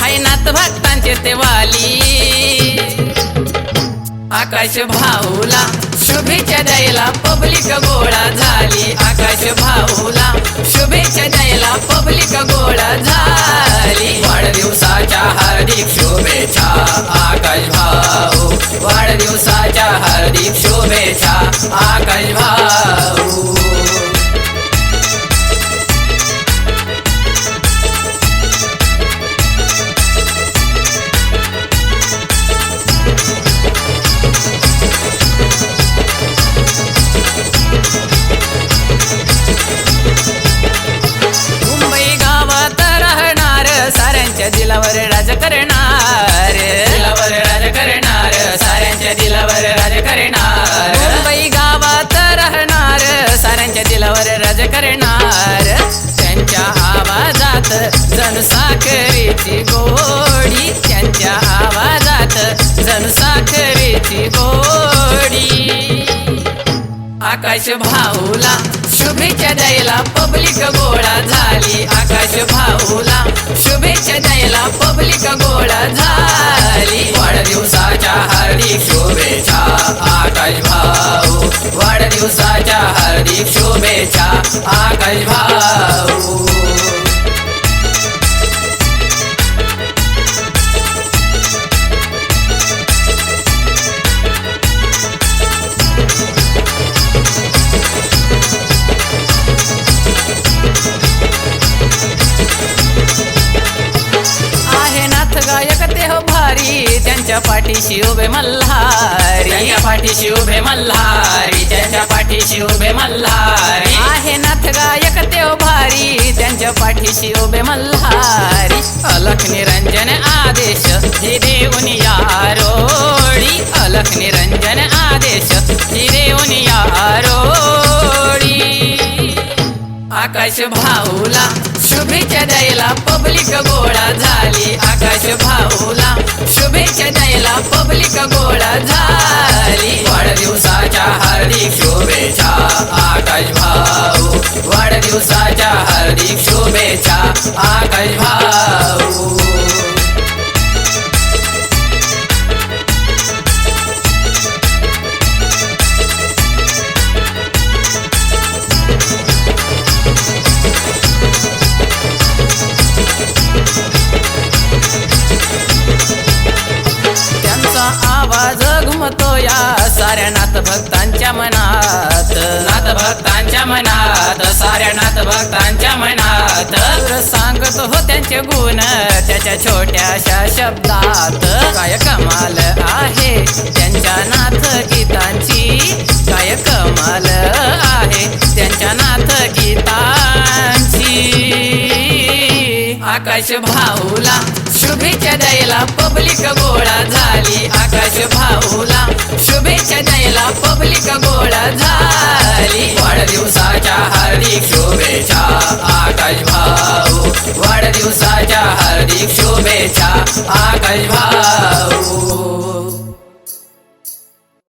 हाय नाथ भक्तांचे ते वाली। आकाश भाऊला शुभेच्छा द्यायला पब्लिक गोळा झाली। आकाश भाऊला शुभेच्छा द्यायला पब्लिक गोळा झाली। वाढदिवसाच्या हार्दिक शुभेच्छा आकाश भाऊ, वाढदिवसाच्या हार्दिक शुभेच्छा आकाश भाऊ। साऱ्यांच्या दिलावर राज करणार, दिलावर राज करणार, साऱ्यांच्या दिलावर राज करणार। मुंबई गावात राहणार, साऱ्यांच्या दिलावर राज करणार। त्यांच्या आवाजात जणू साखरेची गोडी, त्यांच्या आवाजात जणू साखरेची गोडी। आकाश भाऊला शुभेच्छा द्यायला पब्लिक गोळा झाली। आकाश भाऊला शुभेच्छा द्यायला पब्लिक गोळा झाली। वाढदिवसाच्या हार्दिक शुभेच्छा आकाश भाऊ, वाढदिवसाच्या हार्दिक शुभेच्छा आकाश भाऊ। गायक ते हो भारी, त्यांच्या पाठीशी उभे मल्हारी, त्यांच्या पाठीशी उभे मल्हारी, त्यांच्या पाठीशी उभे मल्हारी। आहे नाथ गायक ते हो भारी, त्यांच्या पाठीशी उभे मल्हारी। अलख निरंजन आदेश ही देऊन या रोडी, अलख निरंजन आदेश ही देऊन या रोडी। आकाश भाऊला शुभेच्छा द्यायला पब्लिक गोळा झाली। आकाश भाऊला शुभेच्छा द्यायला पब्लिक गोळा झाली। वाढदिवसाच्या हार्दिक शुभेच्छा आकाश भाऊ, वाढदिवसाच्या हार्दिक शुभेच्छा आकाश भाऊ। आवाज घुमतो या साऱ्या नाथ भक्तांच्या मनात, नाथ भक्तांच्या मनात, साऱ्या नाथ भक्तांच्या मनात। सांगत हो त्यांचे गुण त्याच्या छोट्याशा शब्दात। काय कमाल आहे त्यांच्या नाथ गीतांची, काय कमाल आहे त्यांच्या नाथ गीतांची। आकाश भाऊला शुभेच्छा द्यायला पब्लिक गोळा झाली। आकाश भाऊला शुभेच्छा द्यायला पब्लिक गोळा झाली। वाढदिवसाच्या हार्दिक शुभेच्छा आकाश भाऊ, वाढदिवसाच्या हार्दिक शुभेच्छा आकाश भाऊ।